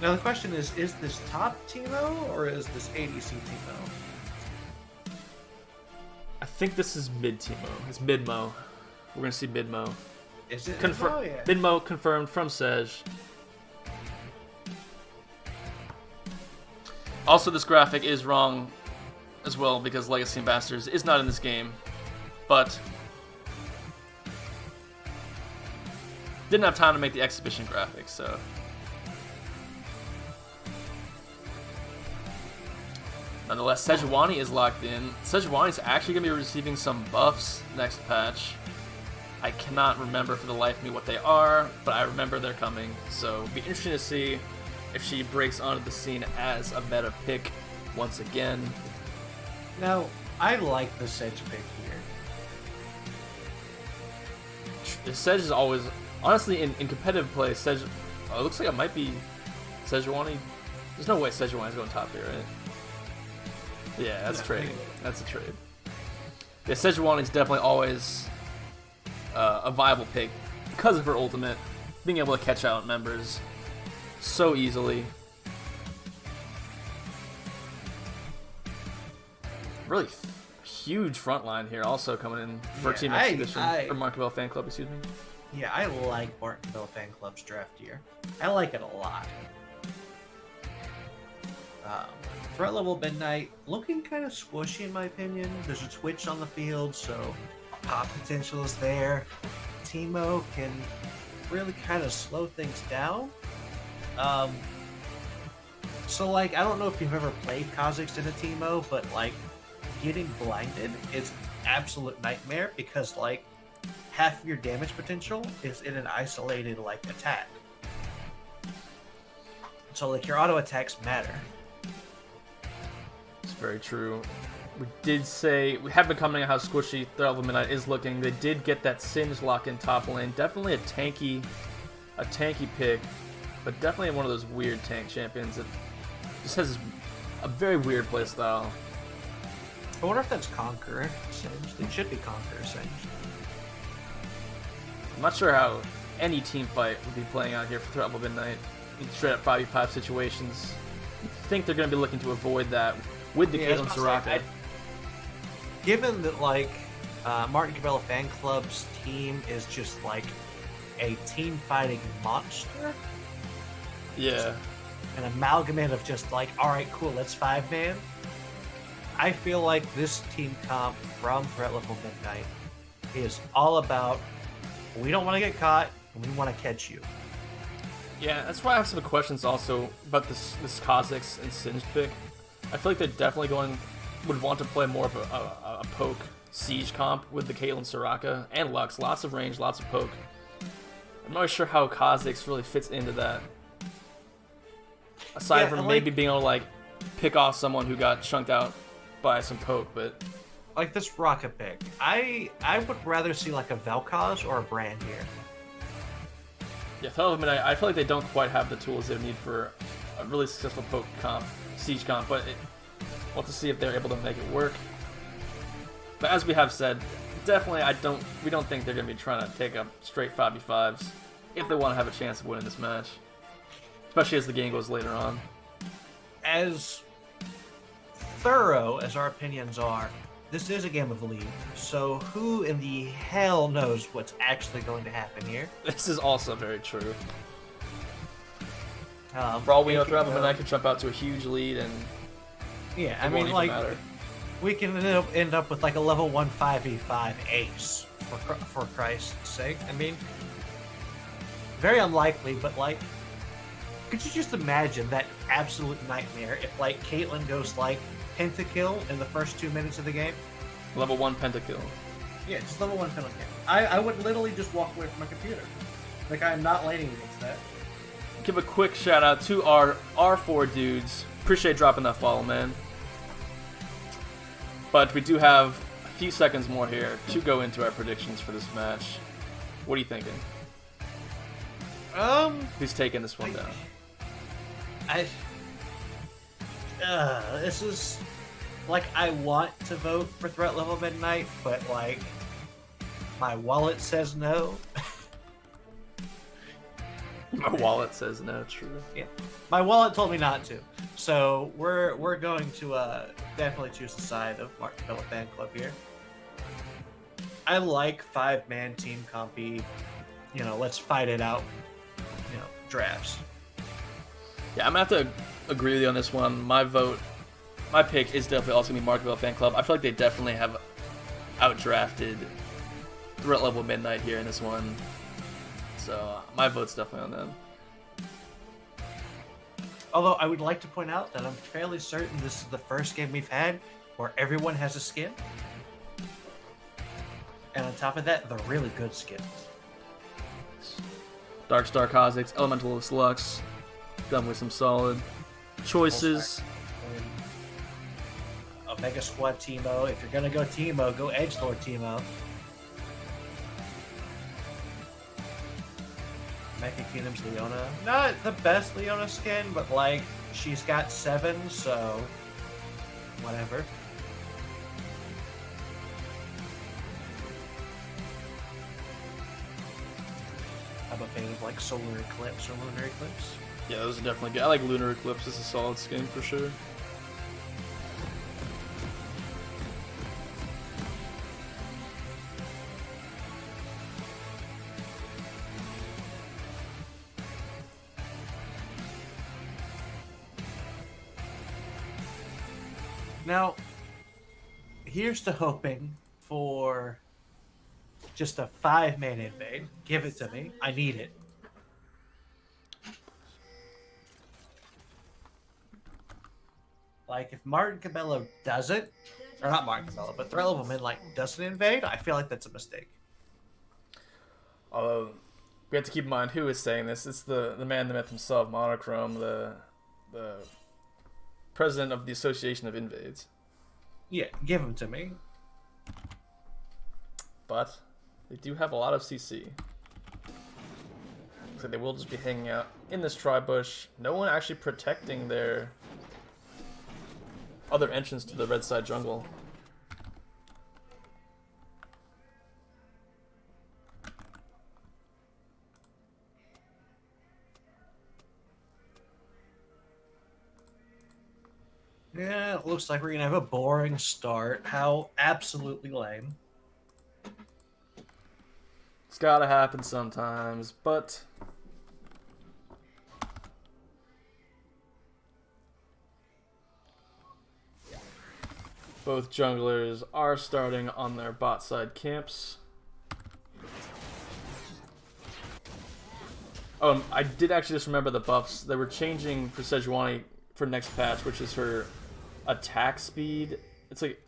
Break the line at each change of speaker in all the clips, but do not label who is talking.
Now the question is this top Teemo or is this ADC Teemo?
I think this is mid Teemo. It's mid Mo. We're gonna see mid Mo.
Is it?
Oh, yeah. Mid Mo confirmed from Sej. Also, this graphic is wrong as well because Legacy Ambassadors is not in this game, but didn't have time to make the exhibition graphics, so. Nonetheless, Sejuani is locked in. Sejuani is actually going to be receiving some buffs next patch. I cannot remember for the life of me what they are, but I remember they're coming. So it'll be interesting to see if she breaks onto the scene as a meta pick once again.
Now, I like the Sedge pick here.
Sedge is always, honestly, in competitive play, Sedge, it looks like it might be Sejuani. There's no way Sejuani's going top here, right? Yeah, that's trading. That's a trade. Yeah, Sejuani is definitely always a viable pick because of her ultimate, being able to catch out members so easily. Really huge front line here, also coming in for Team Exhibition or Markabelle Fan Club, excuse me.
Yeah, I like Markabelle Fan Club's draft year. I like it a lot. Threat level Midnight looking kind of squishy in my opinion. There's a Twitch on the field, so pop potential is there. Teemo can really kind of slow things down. So like, I don't know if you've ever played Kha'Zix in a Teemo, but like, getting blinded is an absolute nightmare because like, half of your damage potential is in an isolated like attack. So like, your auto attacks matter.
It's very true. We did say, we have been commenting on how squishy Threat Level Midnight is looking. They did get that Singe lock in top lane. Definitely a tanky pick, but definitely one of those weird tank champions that just has a very weird play style.
I wonder if that's Conqueror Singe. It should be Conqueror Singe.
I'm not sure how any team fight would be playing out here for Threat Level Midnight in straight up 5v5 situations. I think they're going to be looking to avoid that with the Caitlyn Soraka.
Given that, like, Martin Cabela Fan Club's team is just, like, a team-fighting monster.
Yeah.
Just an amalgamate of just, like, alright, cool, let's 5-man. I feel like this team comp from Threat Level Midnight is all about, we don't want to get caught, and we want to catch you.
Yeah, that's why I have some questions also about this Kha'Zix and Singe pick. I feel like they're definitely would want to play more of a poke siege comp with the Caitlyn Soraka and Lux. Lots of range, lots of poke. I'm not really sure how Kha'Zix really fits into that. Aside from maybe being able to like pick off someone who got chunked out by some poke, but
like this Rocket pick, I would rather see like a Vel'Koz or a Brand here.
Yeah, I feel like they don't quite have the tools they need for a really successful poke comp, siege comp, but we'll have to see if they're able to make it work. But as we have said, definitely we don't think they're going to be trying to take up straight 5v5s if they want to have a chance of winning this match. Especially as the game goes later on.
As thorough as our opinions are, this is a game of League, so who in the hell knows what's actually going to happen here?
This is also very true. For all we know, Threat Level Midnight could jump out to a huge lead, and
yeah, I mean, like, we can end up with like a level 1 5v5 ace, for Christ's sake. I mean, very unlikely, but like, could you just imagine that absolute nightmare if like Caitlyn goes like pentakill in the first 2 minutes of the game?
Level 1 pentakill.
Yeah, just level 1 pentakill. I would literally just walk away from my computer. Like, I'm not laning against that.
Give a quick shout out to our R4 dudes. Appreciate dropping that follow, man. But we do have a few seconds more here to go into our predictions for this match. What are you thinking? Who's taking this one down?
This is like, I want to vote for Threat Level Midnight, but like, my wallet says no.
My wallet says no. True.
Yeah, my wallet told me not to. So we're going to definitely choose the side of Mark Capella fan club here. I like 5-man team compy. You know, let's fight it out. You know, drafts.
Yeah, I'm gonna have to agree with you on this one. My pick is definitely also gonna be Mark Capella fan club. I feel like they definitely have outdrafted threat level Midnight here in this one. So my vote's definitely on them.
Although I would like to point out that I'm fairly certain this is the first game we've had where everyone has a skin. And on top of that, they're really good skins.
Darkstar Kha'Zix, Elementalist Lux, done with some solid choices.
Omega Squad Teemo. If you're gonna go Teemo, go Edgelord Teemo. Mecha Kingdom's Leona. Not the best Leona skin, but like she's got 7, so whatever. How about fans of like Solar Eclipse or Lunar Eclipse?
Yeah, those are definitely good. I like Lunar Eclipse as a solid skin for sure.
Now, here's to hoping for just a 5-man invade. Give it to me. I need it. Like, if Martin Cabello doesn't, or not Martin Cabello, but Threat Level Midnight doesn't invade, I feel like that's a mistake.
Although, we have to keep in mind who is saying this. It's the man, the myth himself, Monochrome, the president of the Association of Invades.
Yeah, give him to me.
But they do have a lot of CC. So they will just be hanging out in this tri-bush. No one actually protecting their other entrance to the red side jungle.
Yeah, it looks like we're gonna have a boring start. How absolutely lame.
It's gotta happen sometimes, but both junglers are starting on their bot side camps. Oh, I did actually just remember the buffs. They were changing for Sejuani for next patch, which is her attack speed. It's like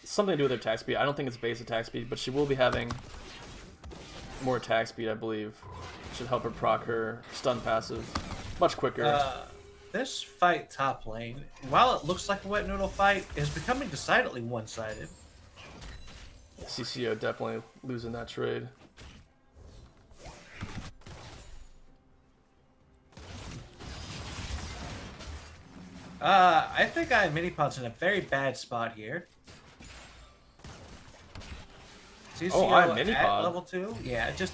something to do with her attack speed. I don't think it's base attack speed, but she will be having more attack speed, I believe. Should help her proc her stun passive much quicker.
This fight top lane, while it looks like a wet noodle fight, is becoming decidedly one-sided.
CCO definitely losing that trade.
I think IamMiniPod's in a very bad spot here. CCO
IamMiniPod
at level 2? Yeah, just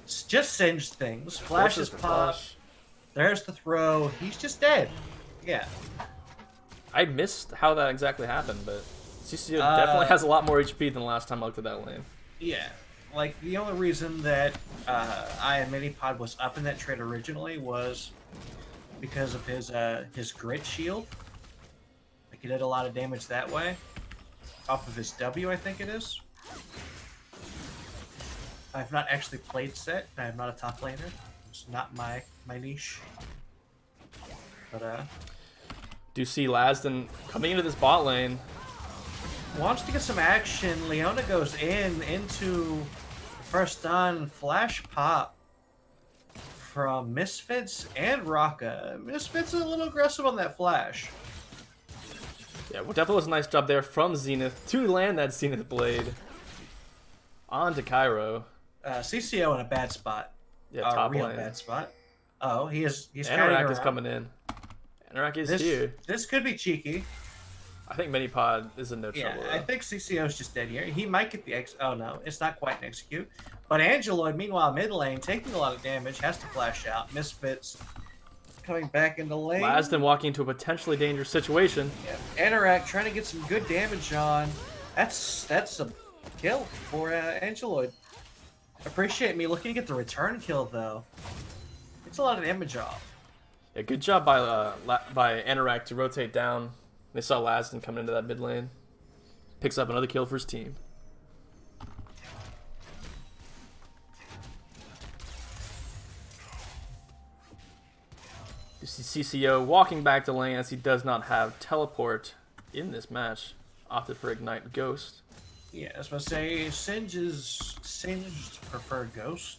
singed things. Flashes pop. There's the throw. He's just dead. Yeah.
I missed how that exactly happened, but CCO definitely has a lot more HP than the last time I looked at that lane.
Yeah. Like, the only reason that IamMiniPod was up in that trade originally was because of his grit shield. Like, he did a lot of damage that way. Off of his W, I think it is. I've not actually played set. I am not a top laner. It's not my niche. But
Do you see Lazadin coming into this bot lane?
wants to get some action. Leona goes into first stun, flash pop from Misfits and Raka. Misfits is a little aggressive on that flash.
Yeah, well, definitely was a nice job there from Zenith to land that Zenith blade onto Cairo.
CCO in a bad spot.
Yeah, top
real
lane.
bad spot. Oh, he's
Anorak is coming in. Anorak is here.
This could be cheeky.
I think MiniPod is in no
Yeah,
trouble.
I think CCO's just dead here. He might get the X. Oh no, it's not quite an execute. But Angeloid, meanwhile, mid lane, taking a lot of damage, has to flash out. Misfits coming back into lane.
Lazadin walking into a potentially dangerous situation.
Yeah, Anorak trying to get some good damage on. That's a kill for Angeloid. Appreciate me looking to get the return kill though. It's a lot of damage off.
Yeah, good job by Anorak to rotate down. They saw Lazadin coming into that mid lane. Picks up another kill for his team. You see CCO walking back to lane as he does not have teleport in this match. Opted for Ignite Ghost.
Yeah, I was gonna say Singed preferred Ghost.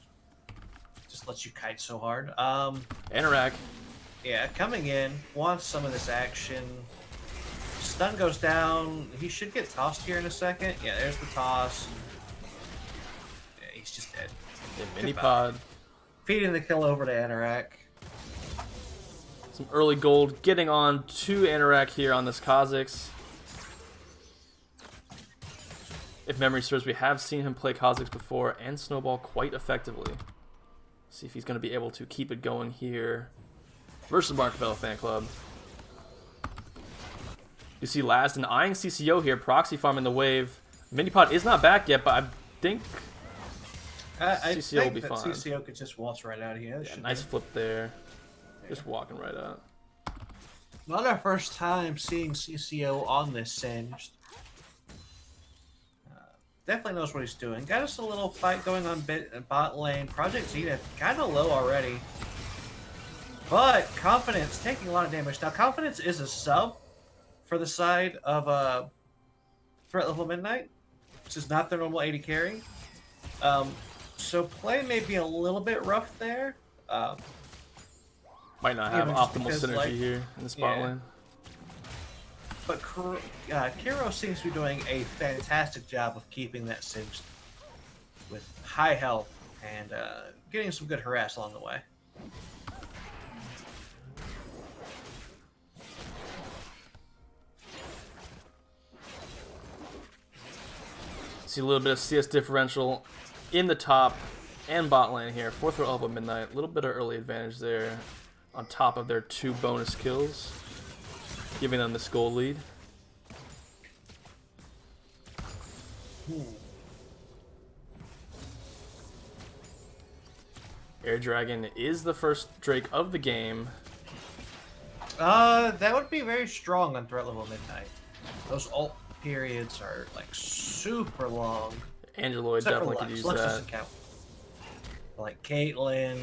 Just lets you kite so hard.
Anorak.
Yeah, coming in, wants some of this action. Stun goes down. He should get tossed here in a second. Yeah, there's the toss. Yeah, he's just dead.
Yeah, MiniPod.
Feeding the kill over to Anorak.
Some early gold getting on to Anorak here on this Kha'Zix. If memory serves, we have seen him play Kha'Zix before and Snowball quite effectively. See if he's going to be able to keep it going here versus Markabella Fan Club. You see Lazadin eyeing CCO here, proxy farming the wave. MiniPod is not back yet, but I think CCO will be fine.
CCO could just waltz right out of here.
Yeah, nice flip there. Just walking right out.
Not our first time seeing CCO on this Singed. Definitely knows what he's doing. Got us a little fight going on bot lane. Project Zenith kind of low already. But Confidence taking a lot of damage. Now, Confidence is a sub for the side of Threat Level Midnight, which is not their normal AD carry. So play may be a little bit rough there.
Might not have optimal synergy here in the spot lane.
But Kiro seems to be doing a fantastic job of keeping that Singed with high health and getting some good harass along the way.
See a little bit of CS differential in the top and bot lane here. 4th row elbow midnight. A little bit of early advantage there on top of their 2 bonus kills, giving them this goal lead. Air Dragon is the first Drake of the game.
That would be very strong on Threat Level Midnight. Those ult periods are like super long.
Angeloid definitely could use that.
Like Caitlyn,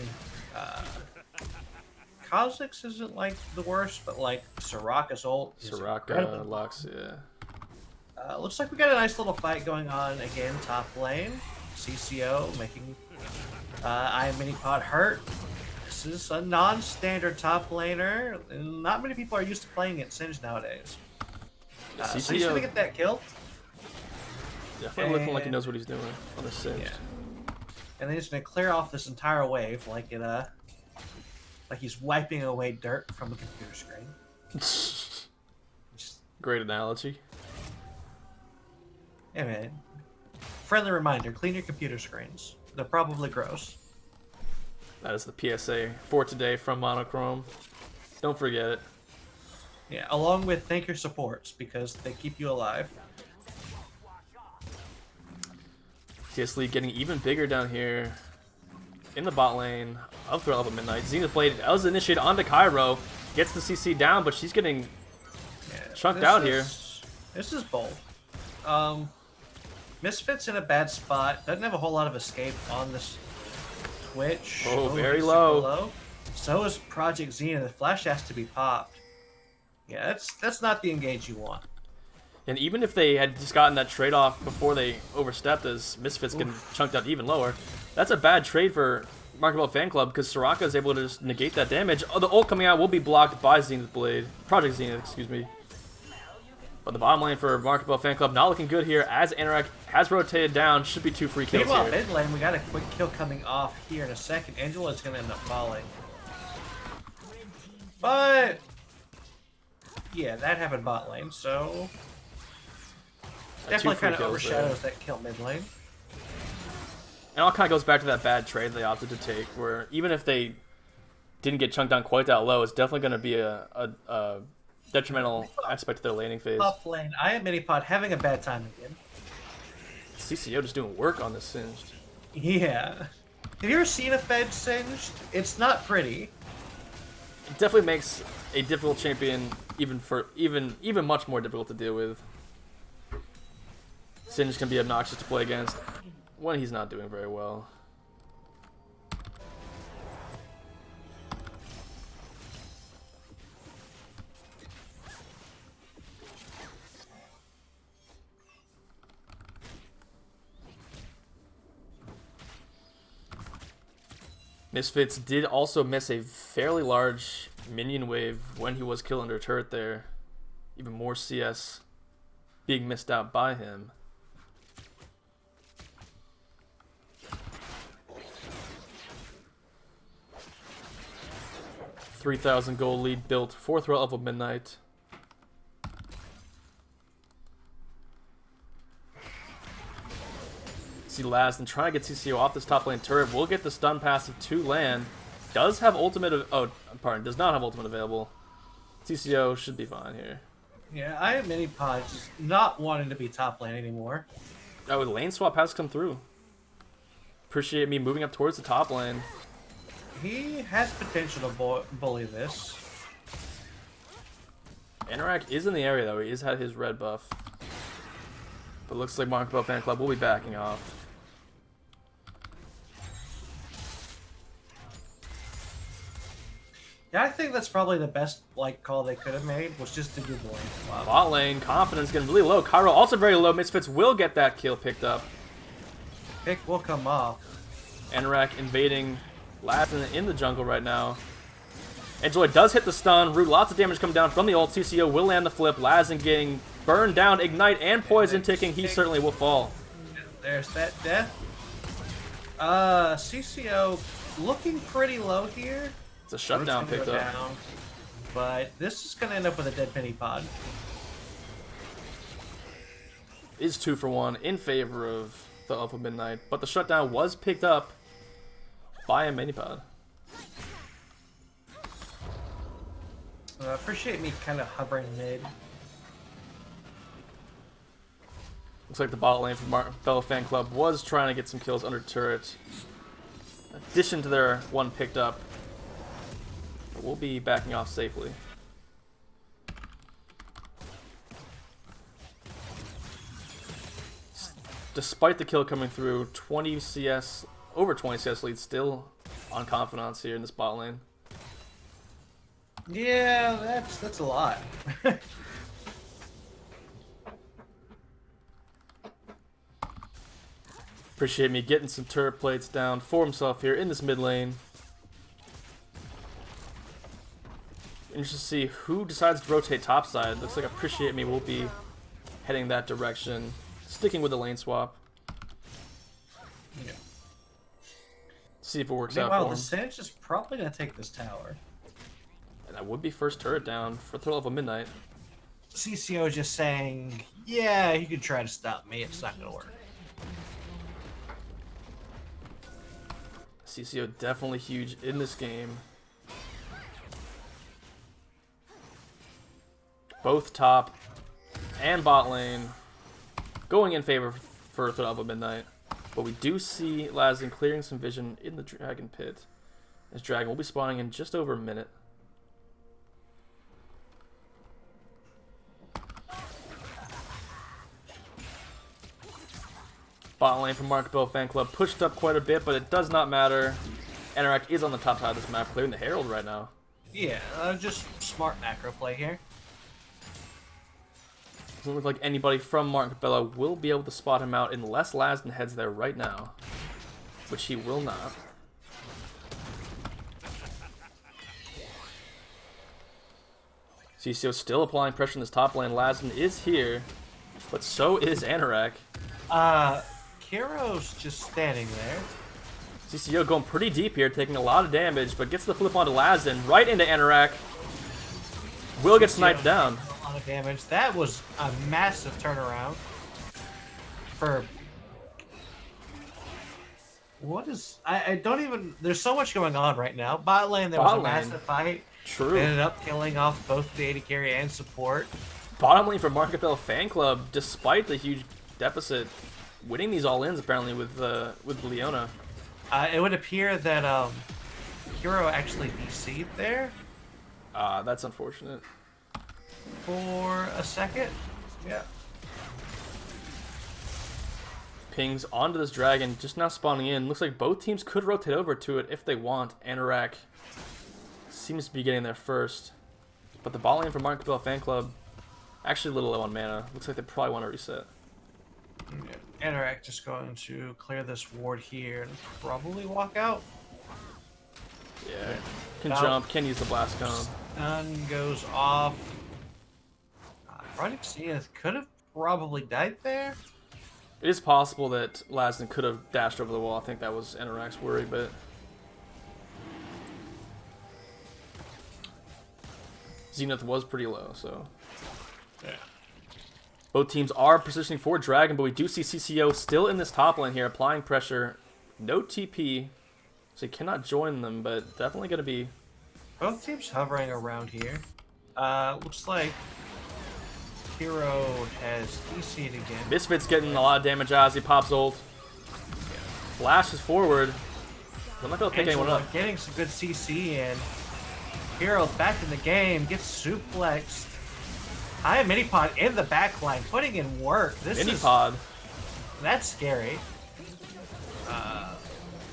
Kha'Zix isn't like the worst, but like Soraka's ult.
Soraka, Lux, yeah.
Looks like we got a nice little fight going on again, top lane. CCO making IamMiniPod hurt. This is a non-standard top laner. Not many people are used to playing it Singed nowadays. So he's gonna get that kill.
Definitely looking like he knows what he's doing on the Singed.
Yeah. And then he's gonna clear off this entire wave like it like he's wiping away dirt from a computer screen.
Great analogy.
Yeah, man. Friendly reminder, clean your computer screens. They're probably gross.
That is the PSA for today from Monochrome. Don't forget it.
Yeah, along with thank your supports, because they keep you alive.
CS League getting even bigger down here in the bot lane of Threat Level Midnight. Zenith Blade does initiate onto Cairo. Gets the CC down, but she's getting chunked out here.
This is bold. Misfits in a bad spot. Doesn't have a whole lot of escape on this Twitch.
Oh, very low.
So is Project Zenith. The flash has to be popped. Yeah, that's not the engage you want.
And even if they had just gotten that trade off before they overstepped, as Misfits getting chunked out even lower, that's a bad trade for Markabella Fan Club because Soraka is able to just negate that damage. Oh, the ult coming out will be blocked by Zenith Blade. Project Zenith, excuse me. But the bottom lane for Markabella Fan Club not looking good here as Anorak has rotated down. Should be 2 free kills
Meanwhile,
here.
mid lane, we got a quick kill coming off here in a second. Angela's going to end up falling. But Yeah, that happened bot lane, so definitely kind of overshadows that kill mid lane.
And all kind of goes back to that bad trade they opted to take, where even if they didn't get chunked down quite that low, it's definitely going to be a detrimental aspect to their laning phase.
Top lane, IamMiniPod having a bad time again.
CCO just doing work on this Singed.
Yeah. Have you ever seen a Fed Singed? It's not pretty.
It definitely makes a difficult champion even much more difficult to deal with. Singed can be obnoxious to play against when he's not doing very well. Misfits did also miss a fairly large minion wave when he was killed under turret there. Even more CS being missed out by him. $3,000 gold lead built, 4th row of Midnight. See Lazadin trying to get CCO off this top lane turret. Will get the stun passive to land. Does have ultimate. Does not have ultimate available. CCO should be fine here.
Yeah, IamMiniPod just not wanting to be top lane anymore.
Oh, the lane swap has come through. Appreciate me moving up towards the top lane.
He has potential to bully this.
Anorak is in the area though. He has had his red buff. But looks like Mark Bell Fan Club will be backing off.
Yeah, I think that's probably the best call they could have made, was just to do the lane swap.
Bot lane, confidence getting really low. Cairo also very low. Misfits will get that kill picked up.
Pick will come off.
Anorak invading Lazadin in the jungle right now. Enjoy does hit the stun. Root, lots of damage coming down from the ult. CCO will land the flip. Lazadin getting burned down. Ignite and poison ticking. He certainly will fall.
There's that death. CCO looking pretty low here.
It's a shutdown picked up.
Down, but this is going to end up with a dead IamMiniPod.
Is 2 for 1 in favor of the Alpha Midnight, but the shutdown was picked up by IamMiniPod.
Appreciate me kind of hovering mid.
Looks like the bot lane from Bella Fan Club was trying to get some kills under turret. In addition to their one picked up. But we'll be backing off safely. Despite the kill coming through, 20 CS, over 20 CS lead still on confidence here in this bot lane.
Yeah, that's a lot.
Appreciate me getting some turret plates down for himself here in this mid lane. Interested to see who decides to rotate topside. Looks like Appreciate Me will be heading that direction, sticking with the lane swap.
Yeah.
See if it works out for
Meanwhile,
him.
the Sage is probably going to take this tower.
And that would be first turret down for Thrill of a Midnight.
CCO just saying, yeah, you can try to stop me, it's not going to work.
CCO definitely huge in this game. Both top and bot lane going in favor for Thrill of a Midnight. But we do see Lazadin clearing some vision in the Dragon Pit. This Dragon will be spawning in just over a minute. Bot lane from Mark Bell Fan Club pushed up quite a bit, but it does not matter. Anorak is on the top side of this map, clearing the Herald right now.
Yeah, just smart macro play here.
Doesn't look like anybody from Mark Bella will be able to spot him out unless Lazadin heads there right now, which he will not. CCO still applying pressure in this top lane. Lazadin is here, but so is Anorak.
Kiro's just standing there.
CCO going pretty deep here, taking a lot of damage, but gets the flip onto Lazadin, right into Anorak. Will get sniped down.
A lot of damage. That was a massive turnaround. For what is? I don't even. There's so much going on right now. Bot lane, there was a massive fight.
True.
They ended up killing off both the AD carry and support.
Bottom lane for Marketbell Fan Club, despite the huge deficit, winning these all-ins apparently with Leona.
It would appear that Hero actually DC'd there.
That's unfortunate.
For a second. Yeah.
Pings onto this dragon, just now spawning in. Looks like both teams could rotate over to it if they want. Anorak seems to be getting there first. But the bot lane for Marketbell Fan Club, actually a little low on mana. Looks like they probably want to reset.
Yeah. Anorak just going to clear this ward here and probably walk out.
Yeah. Can jump, can use the blast cone.
Stun goes off. Project Zenith could have probably died there.
It is possible that Lazadin could have dashed over the wall. I think that was Anorak's worry, but Zenith was pretty low, so
yeah.
Both teams are positioning for Dragon, but we do see CCO still in this top lane here, applying pressure. No TP, so he cannot join them, but definitely going to be...
Both teams hovering around here. Looks like Hero has DC'd again.
Misfits getting a lot of damage as he pops ult. Flashes forward. I'm not going to pick anyone up.
Getting some good CC in. Hero's back in the game, gets suplexed. IamMiniPod in the backline, putting in work. This
Minipod.
That's scary.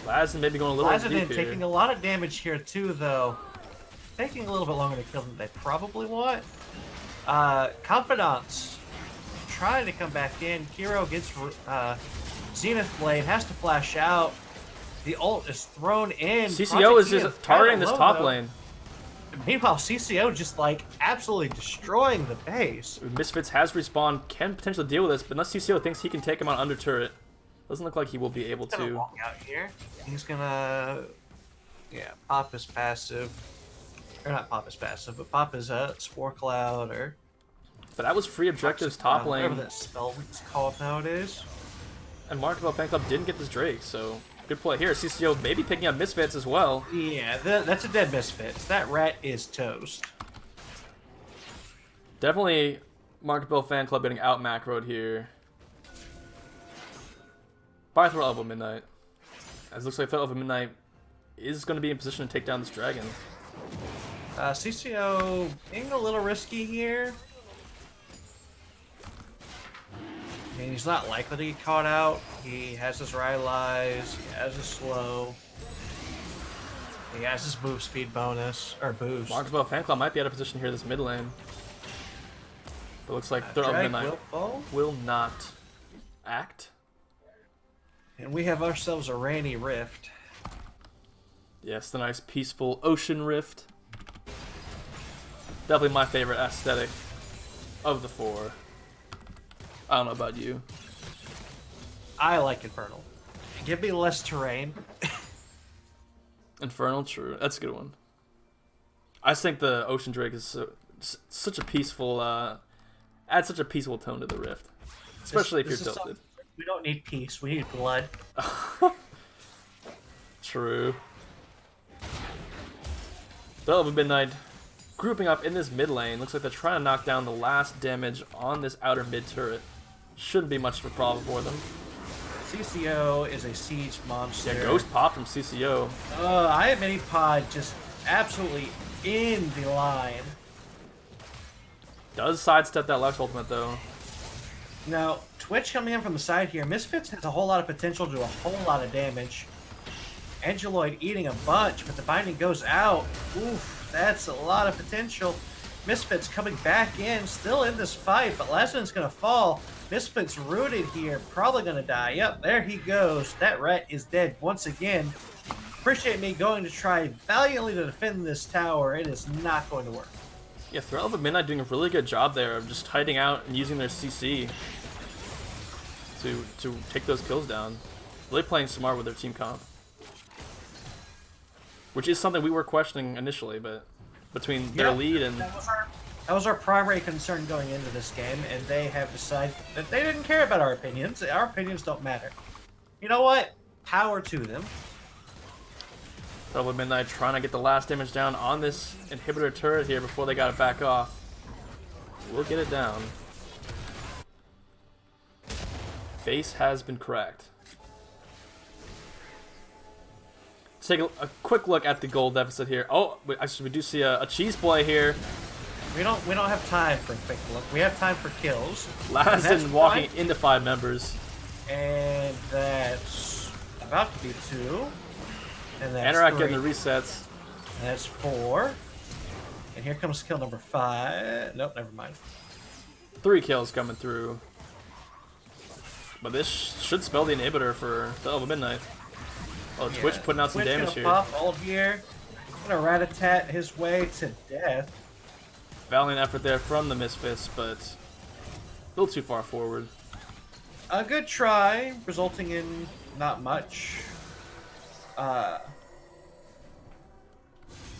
Lazadin maybe going a little deep here.
Taking a lot of damage here too, though. Taking a little bit longer to kill than they probably want. Confidants trying to come back in. Hero gets Zenith Blade, has to flash out. The ult is thrown in.
CCO is just targeting this top lane.
Meanwhile, CCO just like absolutely destroying the base.
Misfits has respawned, can potentially deal with this, but unless CCO thinks he can take him on under turret, doesn't look like he will be able to.
Walk out here. He's gonna, pop his passive, or not pop his passive, but pop his Spore Cloud or.
But that was free objectives top lane.
Whatever that spell is called nowadays.
And Marketbell Fan Club didn't get this Drake, so good play here. CCO maybe picking up Misfits as well.
Yeah, that's a dead Misfits. That rat is toast.
Definitely Marketbell Fan Club getting out macroed here. By Threat Level Midnight. As it looks like Threat Level Midnight is going to be in position to take down this dragon.
CCO being a little risky here. I mean, he's not likely to get caught out. He has his Rylai's, he has his slow. He has his move speed bonus, or boost.
Marketbell Fan Club might be out of position here this mid lane. But looks like Threat Level Midnight will not act.
And we have ourselves a rainy rift.
Yes, the nice peaceful ocean rift. Definitely my favorite aesthetic of the four. I don't know about you.
I like Infernal. Give me less terrain.
Infernal, true. That's a good one. I just think the Ocean Drake is such a peaceful, adds such a peaceful tone to the rift. Especially if you're tilted.
We don't need peace, we need blood.
True. Threat of Midnight grouping up in this mid lane. Looks like they're trying to knock down the last damage on this outer mid turret. Shouldn't be much of a problem for them.
CCO is a siege monster.
Yeah, Ghost pop from CCO.
IamMiniPod just absolutely in the line.
Does sidestep that Lux ultimate though.
Now, Twitch coming in from the side here. Misfits has a whole lot of potential to do a whole lot of damage. Angeloid eating a bunch, but the binding goes out. Oof, that's a lot of potential. Misfits coming back in, still in this fight, but Lazadin's going to fall. Misfits rooted here, probably going to die. Yep, there he goes. That rat is dead once again. Appreciate me going to try valiantly to defend this tower. It is not going to work.
Yeah, Threat of Midnight doing a really good job there of just hiding out and using their CC to take those kills down. Really playing smart with their team comp. Which is something we were questioning initially, but between their lead and...
That was our primary concern going into this game, and they have decided that they didn't care about our opinions. Our opinions don't matter. You know what? Power to them.
Double Midnight trying to get the last damage down on this inhibitor turret here before they got it back off. We'll get it down. Base has been cracked. Let's take a quick look at the gold deficit here. Oh, actually, we do see a cheese play here.
We don't have time for a quick look. We have time for kills.
Lazadin walking into 5 members.
And that's about to be 2. And that's
Anorak
3.
getting the resets.
And that's 4. And here comes kill number 5. Nope, never mind.
3 kills coming through. But this should spell the inhibitor for Double Midnight. Oh,
Yeah,
Twitch putting out some damage
gonna
here.
Pop ult here. Gonna rat-a-tat his way to death.
Valiant effort there from the Misfits, but a little too far forward.
A good try, resulting in not much.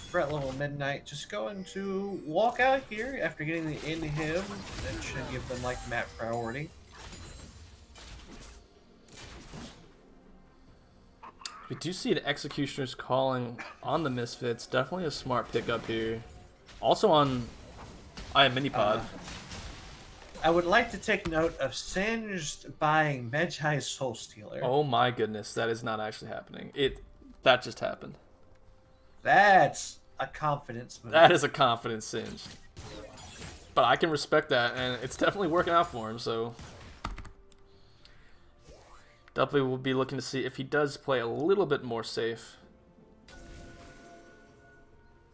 Threat level Midnight just going to walk out here after getting the inhib. That should give them like map priority.
We do see the Executioner's calling on the Misfits. Definitely a smart pickup here. Also on IamMiniPod.
I would like to take note of Singed buying Medjai's Soul Stealer.
Oh my goodness, that is not actually happening. That just happened.
That's a confidence move.
That is a confidence Singe. But I can respect that, and it's definitely working out for him, so... Definitely will be looking to see if he does play a little bit more safe.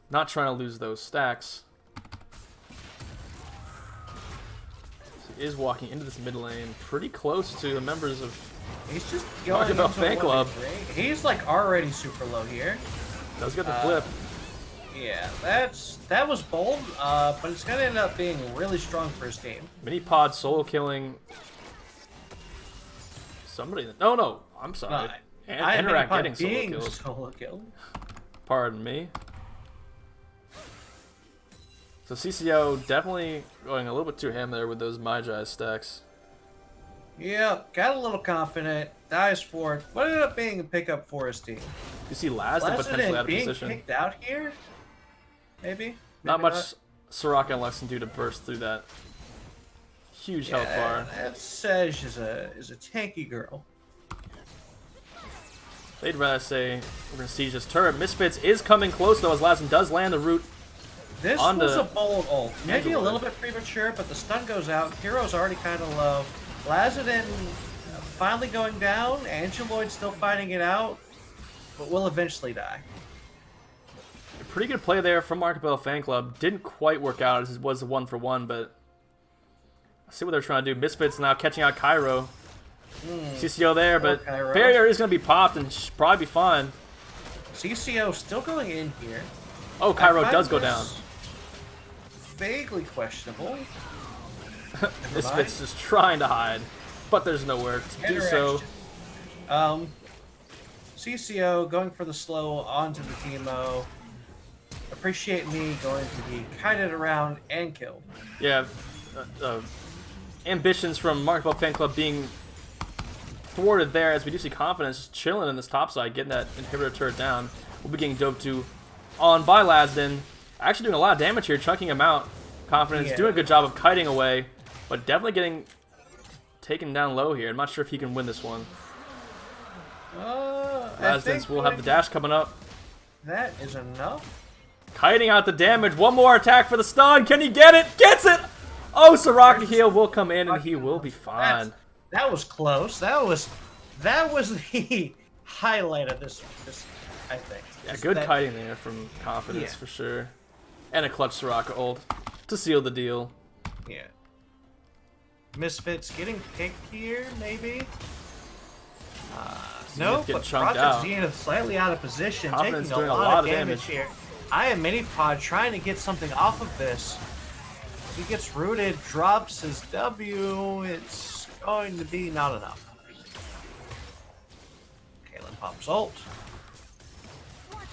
Not trying to lose those stacks. So he is walking into this mid lane pretty close to the members of
He's just going into
Fan Club.
He's like already super low here.
Does get the flip.
Yeah, that was bold, but it's gonna end up being really strong for his team.
MiniPod solo killing somebody. No, I'm sorry. Anorak getting
solo kills.
Pardon me. So CCO definitely going a little bit too ham there with those Magi stacks.
Yeah, got a little confident. Dies for it. What ended up being a pickup for his team?
You see Lazadin potentially out of
being
position.
kicked out here? Maybe?
Not much Soraka and Lex can do to burst through that huge health bar.
That Sej is a tanky girl.
They'd rather say we're gonna siege this turret. Misfits is coming close though as Lazadin does land the root.
This was a bold ult. Maybe a little bit premature, but the stun goes out. Hero's already kind of low. Lazadin finally going down. Angeloid still fighting it out, but will eventually die.
A pretty good play there from Markabella Fan Club. Didn't quite work out as it was a 1-for-1, but I see what they're trying to do. Misfits now catching out Cairo. CCO there, but barrier is going to be popped and should probably be fine.
CCO still going in here.
Oh, Cairo does go down.
Vaguely questionable.
Misfits just trying to hide, but there's nowhere to do so.
CCO going for the slow onto the Teemo. Appreciate me going to be kited around and killed.
Yeah, ambitions from Markabella Fan Club being thwarted there as we do see confidence just chilling in this top side, getting that inhibitor turret down. We'll be getting doped to on by Lazadin. Actually doing a lot of damage here, chunking him out. Confidence doing a good job of kiting away, but definitely getting taken down low here. I'm not sure if he can win this one. Lazadin will have the dash coming up.
That is enough.
Kiting out the damage. One more attack for the stun. Can he get it? Gets it! Oh, Soraka heal will come in and he will be fine.
That was close. That was the highlight of this I think.
Yeah, good kiting there from confidence for sure. And a clutch Soraka ult to seal the deal.
Yeah. Misfits getting picked here, maybe? No, but Project Zenith slightly out of position,
Confidence
taking a lot of damage here. IamMiniPod trying to get something off of this. He gets rooted, drops his W. It's going to be not enough. Kalen pops ult.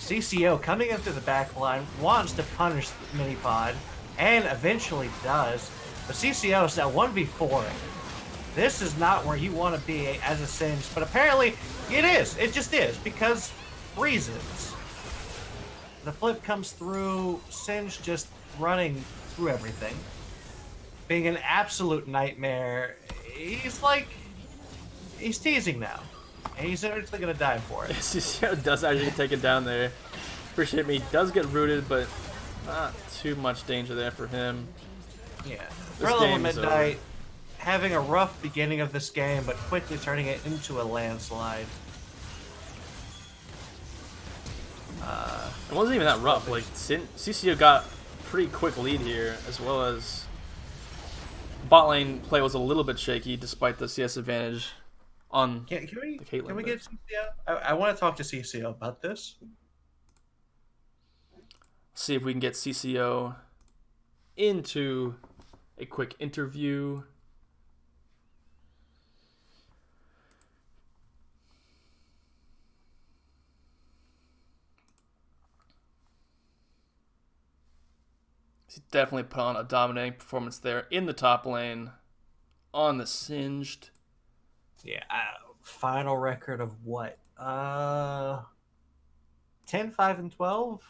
CCO coming in through the back line, wants to punish MiniPod. and eventually does. But CCO is now 1v4. This is not where you want to be as a Singe, but apparently it is. It just is, because reasons. The flip comes through, Singe just running through everything. Being an absolute nightmare. He's teasing now. And he's actually going to die for it.
CCO does actually take it down there. Appreciate me. Does get rooted, but not too much danger there for him.
Yeah. Thrill Midnight having a rough beginning of this game, but quickly turning it into a landslide.
It wasn't even that rough. Like, CCO got a pretty quick lead here, as well as bot lane play was a little bit shaky despite the CS advantage on
the Caitlyn. Can we
bit.
get CCO? I want to talk to CCO about this.
See if we can get CCO into a quick interview. He's definitely put on a dominating performance there in the top lane on the Singed.
Yeah, final record of what? 10, 5, and 12?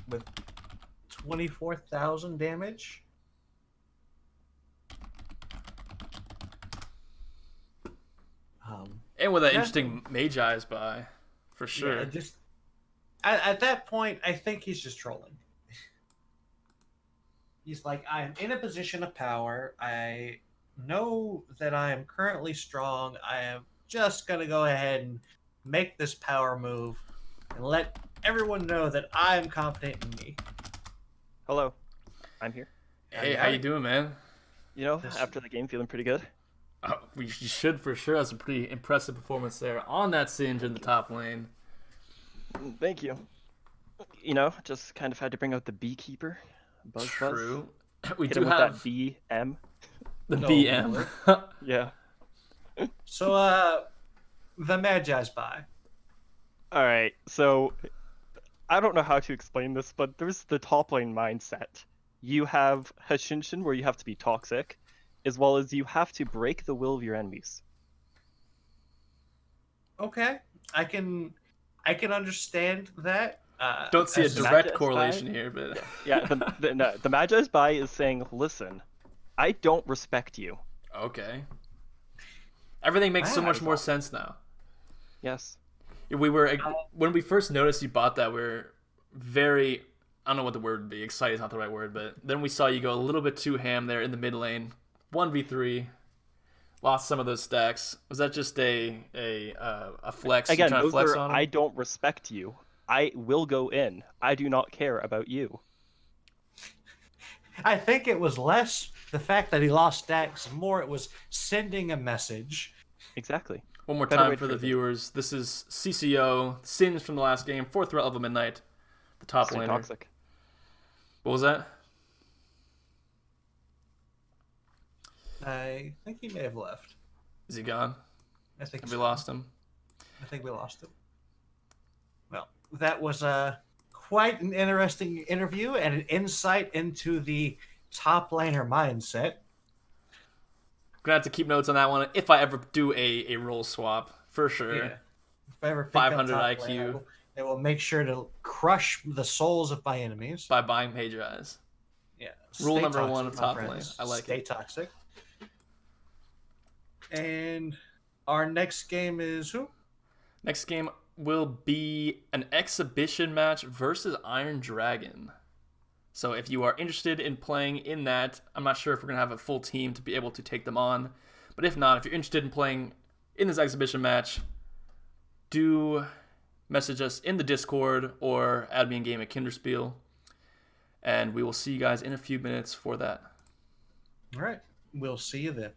With 24,000 damage.
And with that interesting Mage Eyes by, for sure.
Yeah, just at that point, I think he's just trolling. He's like, I'm in a position of power. I know that I am currently strong. I am just going to go ahead and make this power move and let everyone know that I am confident in me.
Hello. I'm here.
Hey, how you doing, man?
You know, after the game, feeling pretty good.
You should for sure have some pretty impressive performance there on that Singe in the top lane.
Thank you. You know, just kind of had to bring out the beekeeper. Buzz.
True. We
Hit
do
him with
have
that BM.
the BM.
Yeah.
So, the Magi's buy.
All right. So, I don't know how to explain this, but there's the top lane mindset. You have Hashinshin, where you have to be toxic, as well as you have to break the will of your enemies.
Okay, I can understand that.
Don't see a direct
Magi's
correlation
buy?
here, but
Yeah, the Magi's buy is saying, listen, I don't respect you.
okay. Everything makes so much more sense now.
Yes.
We were when we first noticed you bought that, we were very, I don't know what the word would be. Excited is not the right word, but then we saw you go a little bit too ham there in the mid lane. 1v3, lost some of those stacks. Was that just a flex?
Again,
trying to flex on him?
I don't respect you. I will go in. I do not care about you.
I think it was less the fact that he lost stacks, and more it was sending a message.
Exactly.
One more time for the viewers. This is CCO, Sins from the last game, 4th threat level Midnight, the top laner.
Toxic.
What was that?
I think he may have left.
Is he gone?
I think
Have we lost him?
I think we lost him. Well, that was quite an interesting interview and an insight into the top laner mindset.
Gonna have to keep notes on that one if I ever do a role swap, for sure.
Yeah. If I ever pick
500
up
IQ.
Laner, I will make sure to crush the souls of my enemies.
By buying Mage Eyes.
Yeah.
Rule
Stay
number
toxic,
one of
my
top
friends.
lane. I like
Stay
it.
toxic. And our next game is who?
Next game will be an exhibition match versus Iron Dragon. So if you are interested in playing in that, I'm not sure if we're going to have a full team to be able to take them on. But if not, if you're interested in playing in this exhibition match, do message us in the Discord or add me in game at Kinderspiel. And we will see you guys in a few minutes for that.
All right. We'll see you then.